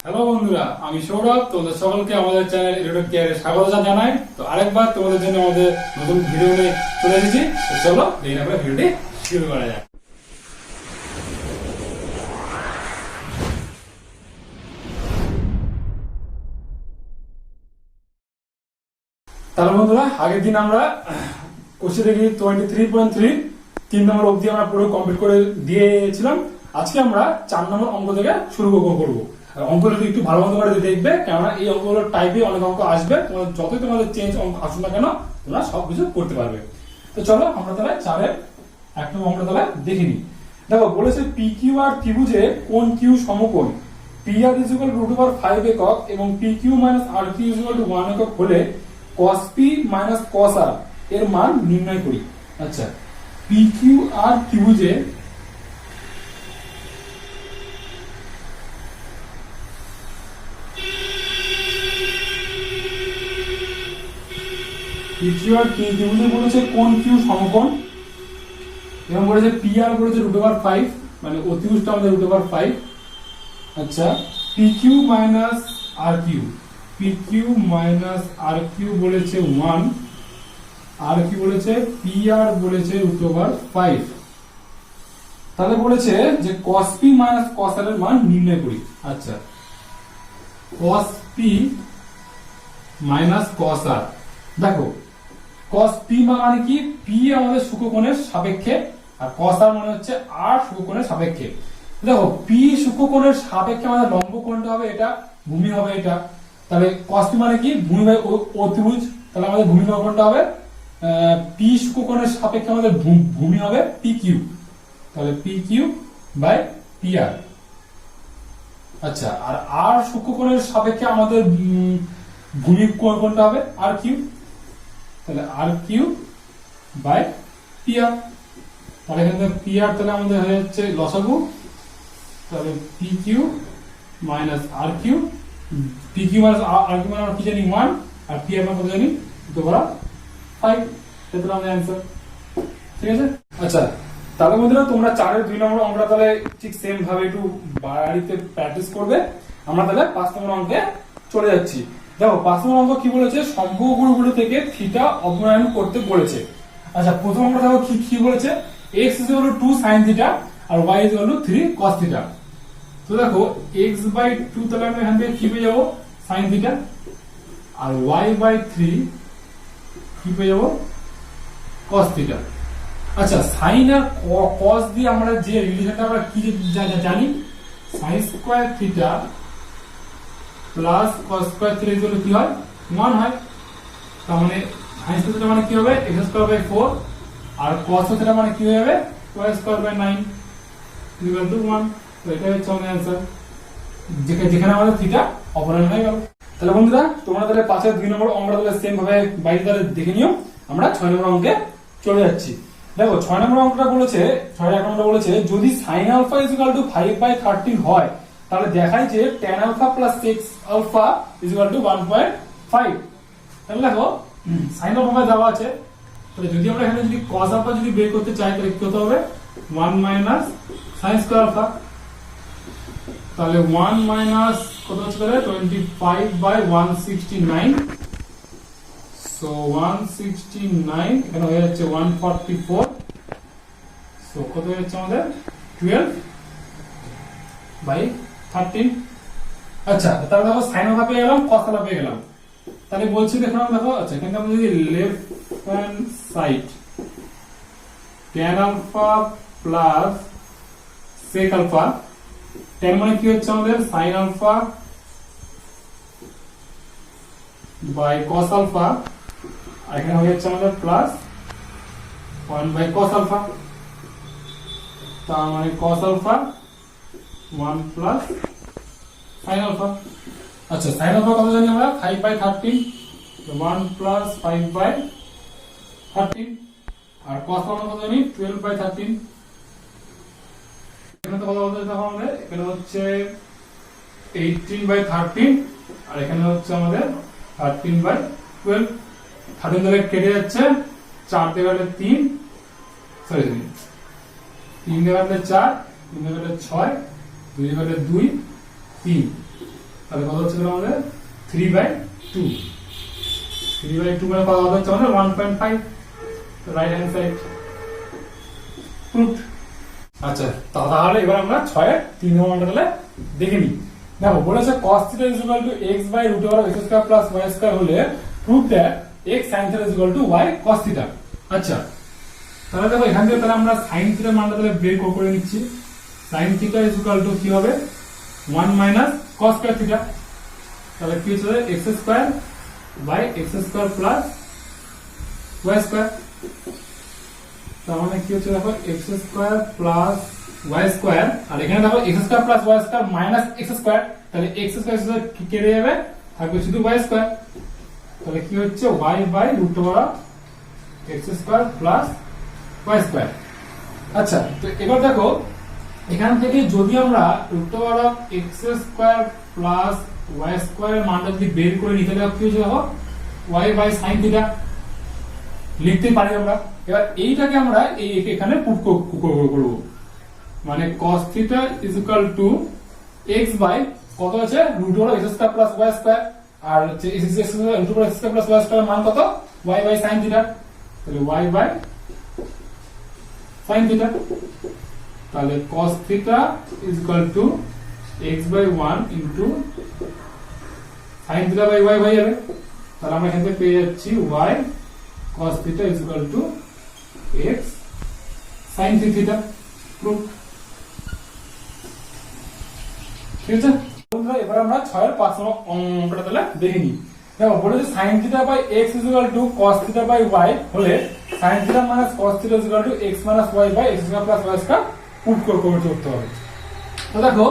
Hello বন্ধুরা, আমি সৌরভ। তোমাদের সকলকে আমাদের চ্যানেল এডুটেক কেয়ারে স্বাগত জানাই। তো আরেকবার তোমাদের জন্য আমাদের নতুন ভিডিও নিয়ে চলে এসেছি। তো চলো দেরি না করে ভিডিওটি শুরু করা যাক। তাহলে বন্ধুরা, আগের দিন আমরা কোশ্চেন দেখি 23.3 3 নম্বর অবধি আমরা পুরো কমপ্লিট করে দিয়েছিলাম। আজকে আমরা 4 নম্বর অঙ্ক থেকে শুরু করবো। অঙ্কগুলো একটু ভালো মতো করে দেখবে, কেননা এই অঙ্কগুলোর টাইপে অনেক অঙ্ক আসবে। তোমাদের যতই তোমাদের চেঞ্জ অঙ্ক আসুন না কেন, তোমরা সবকিছু করতে পারবে। তো চলো আমরা তাহলে 4-এর 1 নম্বর অঙ্কটা তাহলে দেখে নিই। দেখো, বলেছে পি কিউ আর ত্রিভুজে কোণ কিউ সমকোণ পি আর ইকুয়াল টু √5 একক এবং P Q minus R Q equal to 1 একক হলে cos p minus cos r এর মান নির্ণয় করি। আচ্ছা, পি কিউ আর ত্রিভুজে ত্রিভুজে বলেছে কোণ কিউ সমকোণ এবং বলেছে পি আর বলেছে √5, মানে অতিভুজটা আমাদের √5। আচ্ছা, P Q minus R Q, P Q minus R Q বলেছে 1, আর কি বলেছে পি আর বলেছে √5। তাহলে বলেছে যে cos p minus cos r এর মান নির্ণয় করি। আচ্ছা, cos p minus cos r, দেখো cos p মানে কি, p আমাদের সূক্ষ্মকোণের সাপেক্ষে আর cos r মানে হচ্ছে r সূক্ষ্মকোণের সাপেক্ষে। দেখো, p সূক্ষ্মকোণের সাপেক্ষে আমাদের লম্ব কোণটা হবে এটা, ভূমি হবে এটা। তাহলে cos p মানে কি, ভূমি বাই অতিভুজ। তাহলে আমাদের ভূমি কোণটা হবে p সূক্ষ্মকোণের সাপেক্ষে আমাদের ভূমি হবে pq। তাহলে pq বাই pr। আচ্ছা, আর r সূক্ষ্মকোণের সাপেক্ষে আমাদের ভূমি কোণটা হবে rq। তাহলে rq বাই pr। তাহলে এখানে pr তাহলে আমাদের হয়ে যাচ্ছে লসাগু। তাহলে pq minus rq, pq minus rq মানে আমরা কি জানি 1, আর pr মানে কত জানি 2/5। এটা আমাদের অ্যানসার। ঠিক আছে। আচ্ছা, তাহলে বন্ধুরা তোমরা 4-এর 2 নম্বর অঙ্কটা তাহলে ঠিক সেম ভাবে একটু বাড়িতে প্র্যাকটিস করবে। আমরা তাহলে 5 নম্বর অঙ্কে চলে যাচ্ছি। দেখো, 5 নম্বর অঙ্ক কি বলেছে, সম্পর্কগুলো থেকে থিটা অবনয়ন করতে বলেছে। আচ্ছা, প্রথম অঙ্কটা দেখো কি বলেছে, x = 2 sin θ আর y = 3 cos θ। তো দেখো x/2 তাহলে আমরা এখান থেকে কি পেয়ে যাবো, sin θ, আর y/3 কি পেয়ে যাবো, cos θ। আচ্ছা, sin আর cos দিয়ে আমরা যে রিলেশনটা আমরা কি জানি, sin square θ plus cos square θ equal কি হয়, 1 হয়। তার মানে sin θ মানে কি হবে, x²/4, আর cos θ মানে কি হয়ে যাবে, y²/9 ইকুয়াল টু 1। তো এটা হচ্ছে আমাদের অ্যানসার, যেখানে আমাদের θ অপনয়ন হয়ে গেল। তাহলে বন্ধুরা তোমরা তাহলে 5-এর 2 নম্বর অঙ্কটা তাহলে সেম ভাবে বাইরে তাহলে দেখে নিও। আমরা 6 নম্বর অঙ্কে চলে যাচ্ছি। দেখো, 6 নম্বর অঙ্কটা বলেছে, 6-এর 1 নম্বরটা বলেছে যদি sin α = 5/13 হয় তাহলে দেখায় যে tan α + sec α = 1/5। তাহলে দেখো sin α দেওয়া আছে, তাহলে যদি আমরা এখানে যদি cos α যদি বের করতে চাই তাহলে কি হতে হবে, 1 - sin স্কয়ার α। তাহলে 1 মাইনাস কত হচ্ছে, তাহলে 25/169। সো 169 এখানে হয়ে যাচ্ছে 144। সো কত হয়ে যাচ্ছে আমাদের 12/13। আচ্ছা, তাহলে দেখো sin α পেয়ে গেলাম, cos α পেয়ে গেলাম। তাহলে বলছি দেখো, দেখো আচ্ছা এখানে আমরা যদি left hand side tan α plus sec α, tan মানে কি হচ্ছে আমাদের sin α বাই cos α, আর এখানে হয়ে যাচ্ছে আমাদের প্লাস 1/cos α। তার মানে cos α 1 প্লাস sin α। আচ্ছা, sin α কত জানি আমরা, 5/13, 1 প্লাস 5/13, আর cos α কত জানি 12/13। এখানে তো কত বলতে দেখো আমাদের, এখানে হচ্ছে 18/13, আর এখানে হচ্ছে আমাদের 13/12। 13 ধরে কেটে যাচ্ছে, 4 দিয়ে কাটলে 3, সরি 3 দিয়ে কাটলে 4, 3 দিয়ে কাটলে 6, 2 দিয়ে কাটলে 2, 3। তাহলে কত হচ্ছে আমাদের 3/2 3/2 মানে কত হচ্ছে আমাদের 1.5 রাইট হ্যান্ড সাইড প্রুফড। আচ্ছা তাহলে এবার আমরা 6 এর 3 নম্বরটা তাহলে দেখে নিই। দেখো বলেছে cos θ = x/√x² + y² হলে proof that x sin θ = y cos θ। আচ্ছা তাহলে দেখো এখান থেকে তাহলে আমরা sin θ মানটা তাহলে বের করে নিচ্ছি। sin θ = কি হবে 1 - cos² θ। তাহলে কি হচ্ছে x² / x² + y²। তার মানে কি হচ্ছে দেখো x² + y² আর এখানে দেখো x² + y² - x²। তাহলে x² কেটে যাবে থাকবে শুধু y²। তাহলে কি হচ্ছে y/√x² + y²। আচ্ছা তো এবার দেখো এখান থেকে যদি আমরা √x² + y² এর মানটা যদি বের করে নিই তাহলে কি হচ্ছে দেখো y/sin θ লিখতে পারি আমরা। এবার এইটাকে আমরা এখানে পুট করব, মানে cos θ = x বাই কত আছে √x² + y² আর হচ্ছে √x² + y² এর মান কত y/sin θ। তাহলে y/sin θ। তাহলে cos θ = x/1 sin θ/y হয়ে যাবে। তাহলে আমরা এখান থেকে পেয়ে যাচ্ছি y cos θ = x sin θ। Proof. ঠিক আছে বন্ধুরা এবার আমরা 6 এর 5 নম্বর অঙ্কটা তাহলে দেখে নিই। দেখো বলেছে sin θ/x = cos θ/y হলে sin θ - cos θ = x - y/x² + y² put করতে হবে। তো দেখো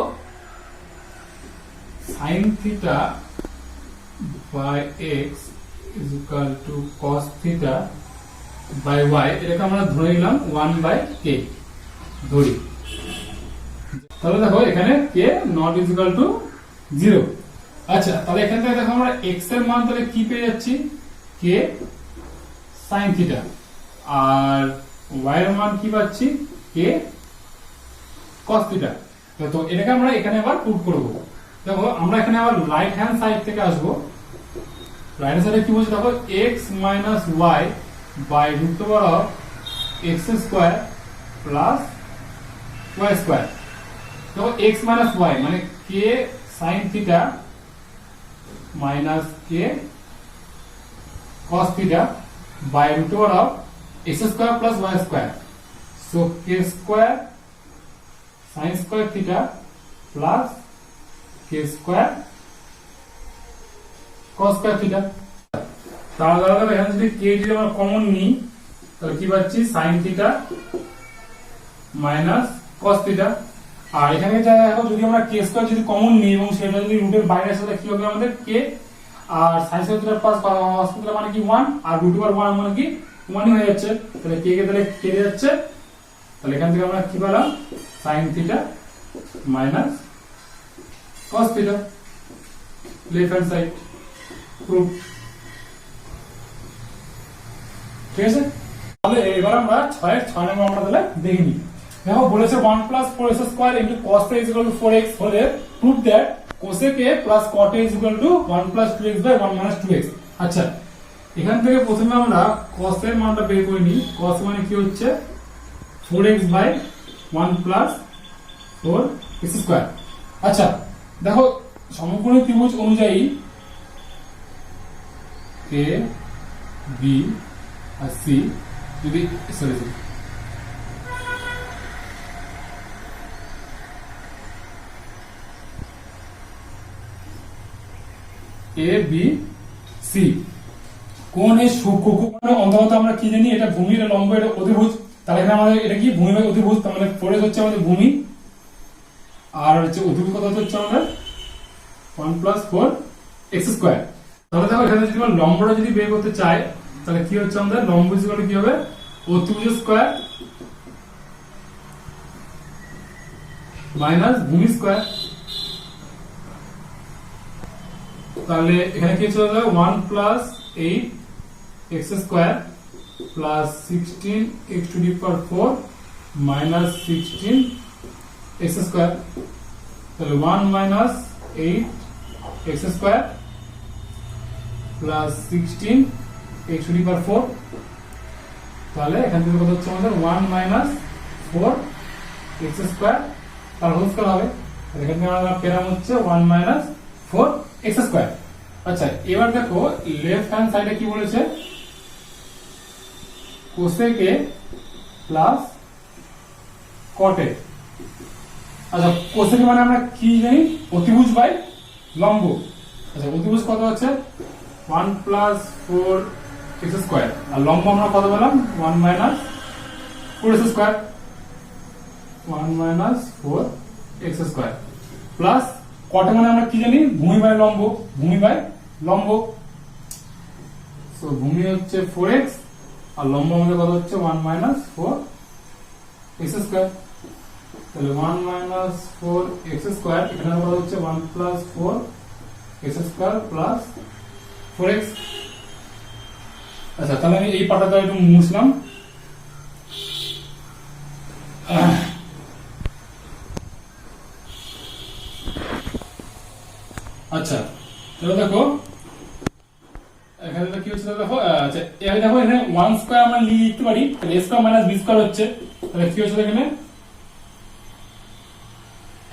sin θ/x = cos θ/y এটাকে আমরা ধরে নিলাম 1/k ধরি। তাহলে দেখো এখানে k ≠ 0। আচ্ছা তাহলে এখান থেকে দেখো আমরা x এর মান তাহলে কি পেয়ে যাচ্ছি k sin θ আর y এর মান কি পাচ্ছি k cos θ। তো এটাকে আমরা এখানে আবার পুট করব। দেখো আমরা এখানে আবার রাইট হ্যান্ড সাইড থেকে আসব। রাইট হ্যান্ড সাইডে কি বলছে দেখো x - y/√x² + y²। দেখো x - y মানে k sin θ minus k cos θ /√x² + y²। So k² sin² θ plus k² cos² θ। তাহলে এখানে যদি k যদি আমরা কমন নিই তাহলে কি পাচ্ছি sin θ minus cos θ। আর এখানে দেখো যদি আমরা k² যদি কমন নিই এবং সেটা যদি রুটের বাইরে আসে তাহলে কি হবে আমাদের k আর sin² θ plus cos θ মানে কি 1 আর √1 মানে কি 1 হয়ে যাচ্ছে। তাহলে k কে তাহলে কেটে যাচ্ছে। তাহলে এখান থেকে আমরা কি পেলাম sin θ minus cos θ left hand side proof. ঠিক আছে তাহলে এবার আমরা 6 এর 6 নম্বর আমরা তাহলে দেখে নিই। দেখো বলেছে 1 + 4x² cos θ = 4x হলে proof that cosec a + cot a = 1 + 2x/1 - 2x। আচ্ছা এখান থেকে প্রথমে আমরা cos এর মানটা বের করে নিই। cos মানে কি হচ্ছে 4x/1 + 4x²। আচ্ছা দেখো সমকোণী ত্রিভুজ অনুযায়ী a b আর c যদি a b c কোণের কোণের অন্তত আমরা কি জানি এটা ভূমি এটা লম্ব এটা অধিভুজ। তাহলে এখানে আমাদের এটা কি ভূমি বাই অধিভুজ। তার মানে 4 হচ্ছে আমাদের ভূমি আর হচ্ছে অধিভুজ কত হচ্ছে আমাদের 1 + 4x²। তাহলে দেখো এখানে যদি আমরা লম্বটা যদি বের করতে চাই তাহলে কি হচ্ছে আমাদের লম্ব কি হবে অতিভুজ স্কয়ার মাইনাস ভূমি স্কয়ার। তাহলে এখানে কি হচ্ছে 1 + 8x² plus 16x⁴ minus 16x²। তাহলে 1 - 8 x square plus 16 x to the power 4। তাহলে এখান থেকে কত হচ্ছে আমাদের 1 মাইনাস 4 এক্স স্কোয়ার তার হোল স্কোয়ার হবে। এখান থেকে আমরা পেলাম হচ্ছে 1 মাইনাস 4 এক্স স্কোয়ার। আচ্ছা, এবার দেখো লেফট হ্যান্ড সাইডে কি বলেছে, কোসেক এ প্লাস কট এ। আচ্ছা, কোসেক মানে আমরা কি জানি, অতিভুজ বাই লম্ব। আচ্ছা, অতিভুজ কত হচ্ছে 1 প্লাস 4 এক্স স্কোয়ার, আর লম্ব আমরা কত পেলাম 1 minus 4 x square, 1 minus 4 x square plus cot মানে আমরা কি জানি, ভূমি বাই লম্ব, ভূমি বাই লম্ব। সো ভূমি হচ্ছে 4x আর লম্ব আমাদের কত হচ্ছে 1 মাইনাস 4 এক্স স্কোয়ার। তাহলে 1 মাইনাস 4 এক্স স্কোয়ার এখানে কত হচ্ছে 1 plus 4 x square plus 4x। আচ্ছা, তাহলে আমি এই পার্টটা একটু মুছলাম। আচ্ছা, তাহলে দেখো এখানে কি হচ্ছে, দেখো আচ্ছা এখানে দেখো এখানে 1 স্কয়ার আমরা লিখতে পারি, তাহলে a square minus b square হচ্ছে। তাহলে কি হচ্ছে এখানে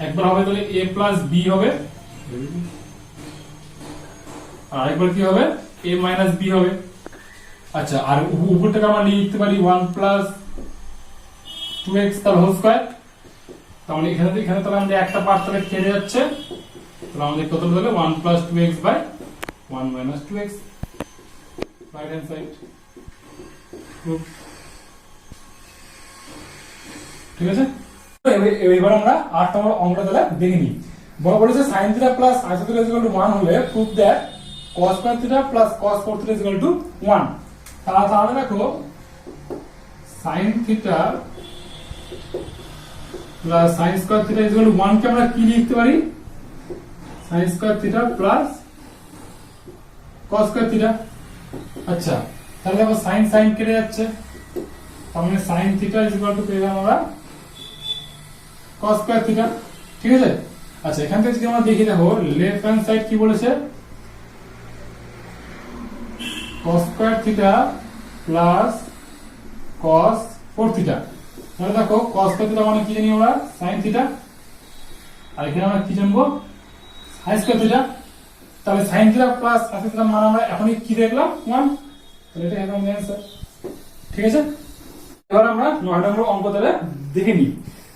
একবার হবে, তাহলে a প্লাস b হবে, আর আরেকবার কি হবে a মাইনাস b হবে। আচ্ছা, আর উপরটাকে আমরা লিখতে পারি 1 প্লাস 2x তার হোল স্কয়ার। তাহলে এখানে তাহলে আমাদের একটা পার্ট তাহলে কেটে যাচ্ছে, তাহলে আমাদের কত হলো 1 plus 2x by 1 minus 2x right hand side. ঠিক আছে, এবার আমরা 8 নম্বর অঙ্কটা তাহলে দেখে নিই। বড় বলেছে sin θ plus sin θ equal to 1 হলে prove that cos square θ plus cos 4 θ equal to 1। তাহলে দেখো sin θ plus sin square θ equal to 1 কে আমরা কি লিখতে পারি, sin square θ plus cos square θ। আচ্ছা, তাহলে দেখো sin কেটে যাচ্ছে, তার মানে sin θ ইকুয়াল টু পেলাম আমরা cos স্কয়ার θ। ঠিক আছে। আচ্ছা, এখান থেকে যদি আমরা দেখি, দেখো লেফট হ্যান্ড সাইড কি বলেছে, cos স্কয়ার θ প্লাস cos 4 θ। তাহলে দেখো cos স্কয়ার θ মানে কি জানি আমরা sin θ, আর এখানে আমরা কি জানবো sin স্কয়ার θ। তাহলে sin θ প্লাস sin θ মানে আমরা এখনই কি দেখলাম 1, তাহলে এটা একদম आंसर। ঠিক আছে, এবার আমরা 9 নম্বর অঙ্ক তাহলে দেখে নিই।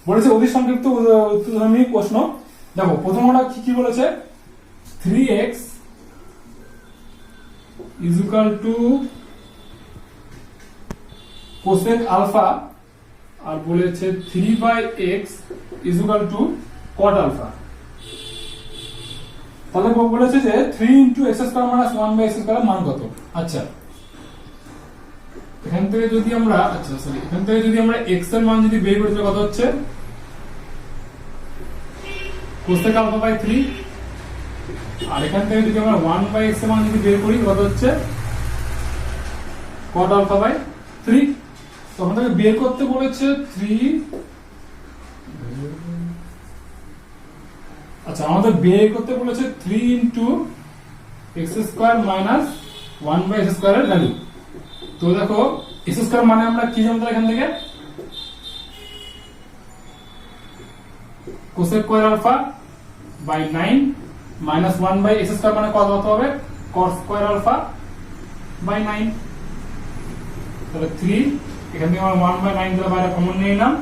বলেছে অতি সংক্ষিপ্ত উদাহরণী প্রশ্ন। দেখো প্রথমটা কি বলেছে, 3x is equal to cosec alpha, আর বলেছে 3/x is equal to cot alpha। তাহলে বলেছে যে 3 into x square minus 1/x square মান কত। আচ্ছা, এখান থেকে যদি আমরা x এর মান যদি বের করি তাহলে কত হচ্ছে cosec alpha by 3, আর এখান থেকে যদি আমরা 1/x এর মান যদি বের করি কত হচ্ছে cot alpha by 3। তো আমাদের বের করতে বলেছে 3। আচ্ছা, আমাদের বের করতে বলেছে 3 into x square minus 1/x square এর ভ্যালু। তো দেখো x square মানে আমরা কি জানতাম এখান থেকে, cosec square alpha by 9 minus 1/x square মানে কত হবে cos square alpha by 9। তাহলে 3 এখান থেকে আমরা 1/9 দিলে বাইরে কমন নিয়ে নিলাম,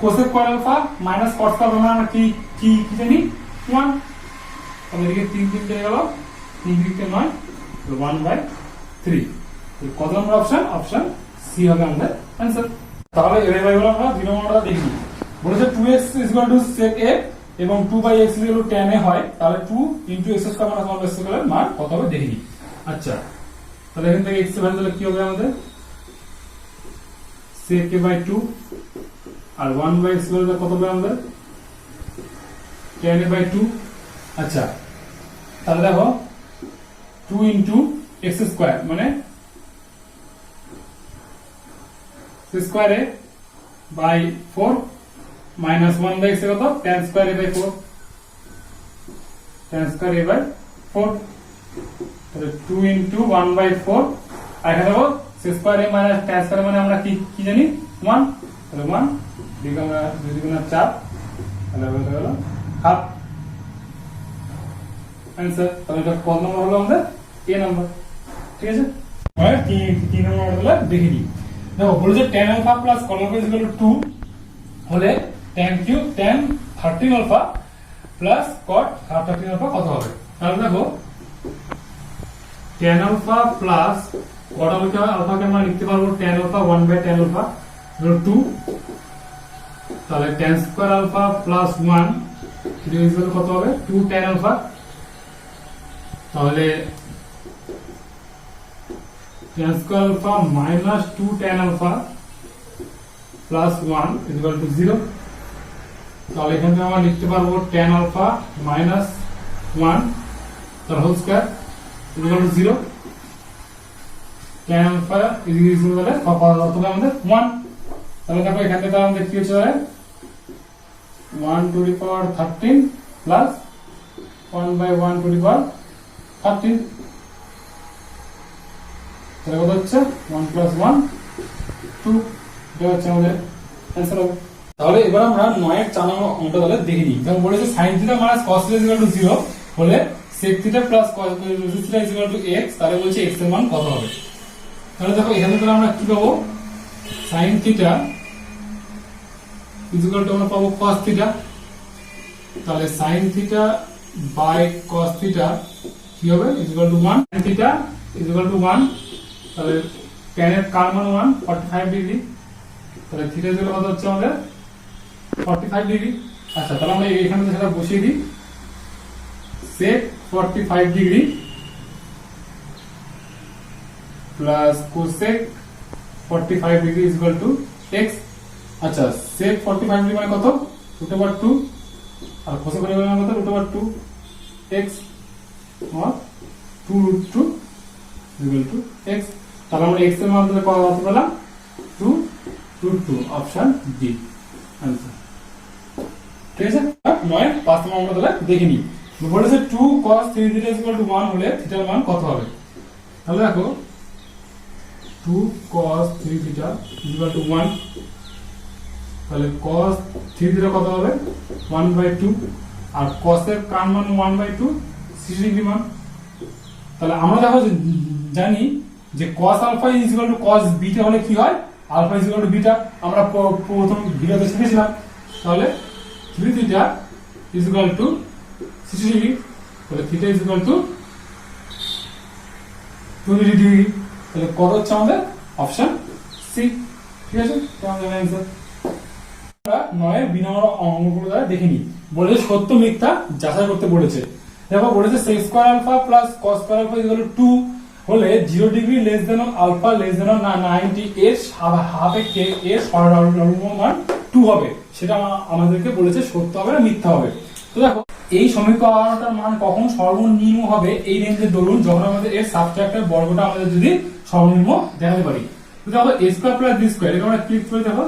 cosec square alpha minus cos square মানে আমরা কি জানি 1। তাহলে এদিকে 3 থেকে গেল, 3 থেকে 9, 1/3। কত নম্বর অপশন, অপশন সি হবে আমাদের आंसर। তাহলে এবার আমরা 2 নম্বরটা দেখি। বলেছে 2x sec a এবং 2/x tan a হয়, তাহলে 2 into x square minus 1/x square এর মান কত হবে দেখি। আচ্ছা, তাহলে এখান থেকে x এর ভ্যালু তাহলে কি হবে আমাদের sec a by 2, R 1/x square কত হবে আমাদের tan a by 2। আচ্ছা, তাহলে দেখো 2 into x square মানে square a by 4 minus 1/x কত tan square a by 4, tan square a by 4, তাহলে 2 ইনটু 1/4, আর এখানে দেখো স্কয়ার এ মাইনাস tan স্কয়ার মানে আমরা কি জানি 1, তাহলে 1 দুই আমরা 2 গুণ 4, তাহলে হলো হাফ आंसर। তাহলে এটা কত নম্বর হলো আমাদের এ নাম্বার, ঠিক আছে। এবার তিন নম্বর হলো দেখে নিই। দেখো বলেছে tan alpha plus cos alpha is equal to 2 হলে tan cube tan 13 alpha plus cot 13 alpha কত হবে? তাহলে দেখো tan আলফা প্লাস cot আলফাকে আমরা লিখতে পারবো tan আলফা 1/tan আলফা 2, তাহলে tan স্কয়ার আলফা প্লাস 1 এটা ইকুয়াল কত হবে 2 tan আলফা, তাহলে tan square alpha minus 2 tan alpha plus 1 equal to 0, তাহলে এখানে আমরা লিখতে পারবো tan আলফা মাইনাস 1 তার whole square equal to 0, tan alpha equal করে কত হবে আমাদের 1, তাহলে দেখো এখান থেকে আমাদের কি হচ্ছে 1 to the power 13 plus 1/1 to the power 13, তাহলে কত হচ্ছে 1 প্লাস 1 2, এটা হচ্ছে আমাদের आंसर হবে। তাহলে এবার আমরা 9 এর 4 নম্বর অঙ্কটা তাহলে দেখে নিই। যেমন বলেছে sin theta minus cos theta equal to 0 হলে sec theta plus cos theta equal two x, তাহলে বলছে x এর মান কত হবে? তাহলে দেখো এখানে তাহলে আমরা কি পাবো sin থিটা ইকুয়াল টু আমরা পাবো cos থিটা, তাহলে sin theta by cos theta কি হবে equal to 1, tan theta equal to 1, তাহলে tan এর কার মান 1 45 ডিগ্রি, তাহলে থিটা এর কত হচ্ছে আমাদের 45 ডিগ্রি। আচ্ছা তাহলে আমরা এখানে সেটা বসিয়ে দিই, sec 45 degree plus cosec 45 degree equal to x। আচ্ছা sec 45 ডিগ্রি মানে কত √2 আর cosec 45 মানে কত √2 x और 2√2 ইকুয়াল টু x, তাহলে আমরা x এর মান কত পেলাম 2√2, অপশন ডি आंसर, ঠিক আছে। 9 5 নম্বর আমরা তাহলে দেখে নিই। বলেছে 2 cos 3 থিটা ইকুয়াল টু 1 হলে থিটার মান কত হবে? তাহলে দেখো 2 cos 3 থিটা ইকুয়াল টু 1, তাহলে cos 3 থিটা কত হবে 1/2 আর cos এর কার মান 1/2 60 ডিগ্রি মান, তাহলে আমরা দেখো জানি যে cos alpha equal to cos beta হলে কি হয় আলফা ইকুয়াল টু বিটা, আমরা প্রথম ভিডিওতে শিখেছিলাম। তাহলে 3 থিটা ইকুয়াল টু 60 ডিগ্রি, তাহলে থিটা ইকুয়াল টু 20 ডিগ্রি, তাহলে কত হচ্ছে আমাদের অপশন সি, ঠিক আছে। তো আমাদের आंसर আমরা 9 এর 2 নম্বর অঙ্কগুলো দ্বারা দেখে নিই। বলেছে সত্য মিথ্যা যাচাই করতে বলেছে। দেখো বলেছে sec square alpha plus cos square alpha equal to 2 হলে 0 degree less than alpha less than 90 এর সাপেক্ষে এর সরলরম্য মান 2 হবে, সেটা আমাদেরকে বলেছে সত্য হবে না মিথ্যা হবে। তো দেখো এই সমীকরণটার মান কখন সর্বনিম্ন হবে এই রেঞ্জের দরুন যখন আমাদের এর সাবট্রাক্টের বর্গটা আমাদের যদি সর্বনিম্ন দেখাতে পারি। তো দেখো a square plus b square এটা আমরা ক্লিক করে দেখো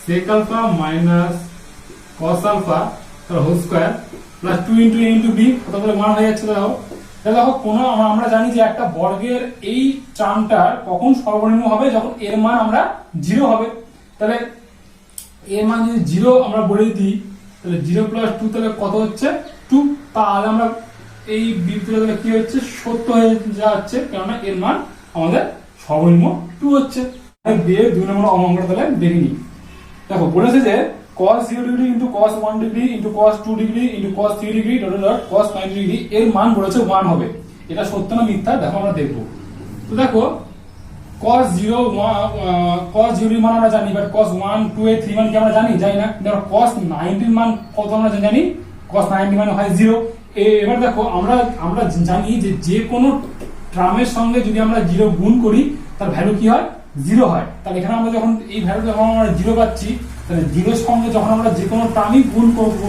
sec alpha minus cos alpha তার whole square plus 2 into a into b কত করে মান হয়ে যাচ্ছে। দেখো কোন আমরা জানি যে একটা বর্গের এই টার্মটার কখন সর্বনিম্ন হবে যখন এর মান আমরা 0 হবে, তাহলে এর মান যদি 0 আমরা বলে দিই তাহলে 0 প্লাস 2 তাহলে কত হচ্ছে 2, তাহলে আমরা এই বিপরীত তাহলে কি হচ্ছে সত্য হয়ে যাচ্ছে, কারণ এর মান আমাদের সর্বনিম্ন 2 হচ্ছে। দিয়ে 2 নম্বর অঙ্কটা তাহলে দেখে নিই। দেখো বলেছে যে cos 0 degree into cos 1 degree into cos 2 degree into cos 3 degree cos 90 degree এর মান বলেছে 1 হবে, এটা সত্য না মিথ্যা দেখো আমরা দেখব। তো দেখো cos 0 এর মান আমরা জানি, বাট cos 1 2 এর 3 মান কি আমরা জানি না। দেখো cos 90 এর মান কত আমরা জানি, cos 90 মানে হয় 0। এবার দেখো আমরা জানি যে কোনো টার্মের সঙ্গে যদি আমরা 0 গুণ করি তার ভ্যালু কি হয় 0 হয়, তাহলে এখানে আমরা যখন এই ভ্যালু যখন আমরা 0 পাচ্ছি তাহলে 0 এর সঙ্গে যখন আমরা যে কোনো টার্মই গুণ করব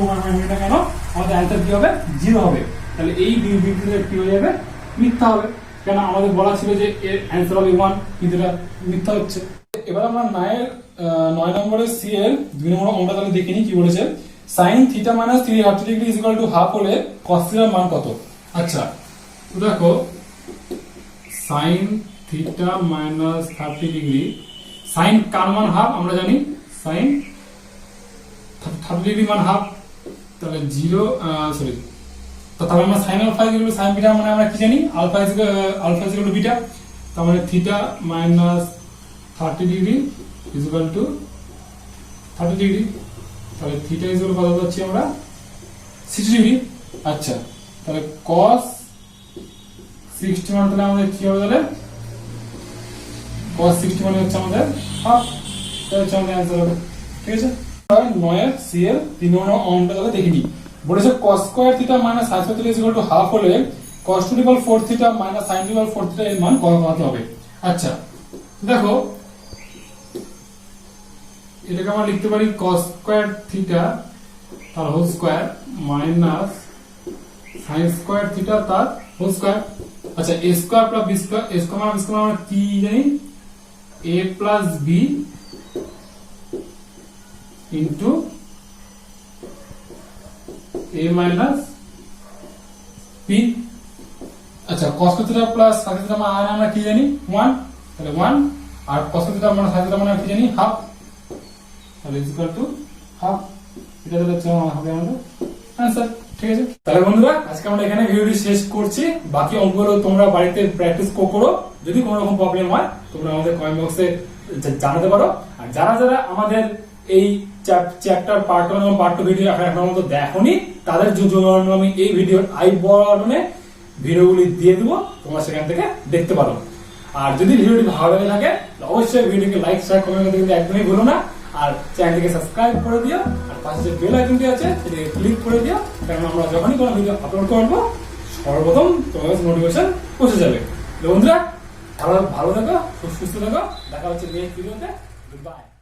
না কেন আমাদের आंसर কি হবে 0 হবে, তাহলে এই বিবৃতিটা কি হয়ে যাবে মিথ্যা হবে, কেন আমাদের বলা ছিল যে এর आंसर হবে 1 কিন্তু এটা মিথ্যা হচ্ছে। এবার আমরা 9 নম্বরের সি এর 2 নম্বর অঙ্কটা তাহলে দেখে নিই কি বলেছে। sin theta minus 30 degree is equal to half হলে cos থিটার মান কত? আচ্ছা তো দেখো sin theta minus 30 degree, sin কার মান হাফ আমরা জানি, sin 30 ডিগ্রি মান হাফ, তাহলে 0 সরি, তো তাহলে আমরা sin alpha is equal to sin beta মানে আমরা কি জানি, alpha is equal to beta, তার মানে theta minus 30 degree is equal to 30 degree, তাহলে থিটা ইজ ইকুয়াল কত পাচ্ছি আমরা 60 ডিগ্রি। আচ্ছা তাহলে cos 60 মানে তাহলে আমাদের কি হবে, তাহলে cos 60 মানে হচ্ছে আমাদের হাফ, তাহলে হচ্ছে আমাদের অ্যানসার হবে। ঠিক আছে, 9 এর সি এর 3 নম্বর অঙ্কটা তাহলে দেখে নিই। বলেছে cos square theta minus sin square theta is equal to half হলে cos two the power 4 theta minus sin two the power 4 theta এর মান কত কত হবে। আচ্ছা দেখো এটাকে আমরা লিখতে পারি cos স্কয়ার থিটা তার whole square minus sin square theta তার হোল স্কয়ার। আচ্ছা a square plus b square, a square minus b square আমরা কি জানি, a plus b into a minus b। আচ্ছা cos theta plus sin theta মানে আমরা কি জানি 1, তাহলে 1, আর cos থিটা মানে sin থিটা মানে কি জানি হাফ, তাহলে ইজ ইকুয়াল টু হাফ। এটা তাহলে হচ্ছে হবে আমাদের आंसर। ঠিক আছে, তাহলে বন্ধুরা আজকে আমরা এখানে ভিডিওটি শেষ করছি। বাকি অঙ্কগুলো তোমরা বাড়িতে প্র্যাকটিস করো, যদি কোনো রকম প্রবলেম হয় তোমরা আমাদের কমেন্ট বক্সে জানাতে পারো। আর যারা যারা আমাদের এই চ্যাপ্টার পার্ট 1 এবং পার্ট 2 ভিডিও এখনো পর্যন্ত দেখোনি তাদের জন্য আমি এই ভিডিওর আই বটনে ভিডিওগুলি দিয়ে দেবো, তোমরা সেখান থেকে দেখতে পারো। আর যদি ভিডিওটি ভালো লাগে থাকে অবশ্যই ভিডিওকে লাইক শেয়ার কমেন্ট করতে কিন্তু একদমই ভুলো না। আর চ্যানেলটিকে সাবস্ক্রাইব করে দিও, আর পাশে যে বেল আইকনটি আছে সেটাকে ক্লিক করে দিও, কারণ আমরা যখনই কোনো ভিডিও আপলোড করবো সর্বপ্রথম তোমার কাছে নোটিফিকেশন পৌঁছে যাবে। বন্ধুরা ভালো থাকো, সুস্থ থাকো, দেখা হচ্ছে নেক্সট ভিডিওতে। Good bye.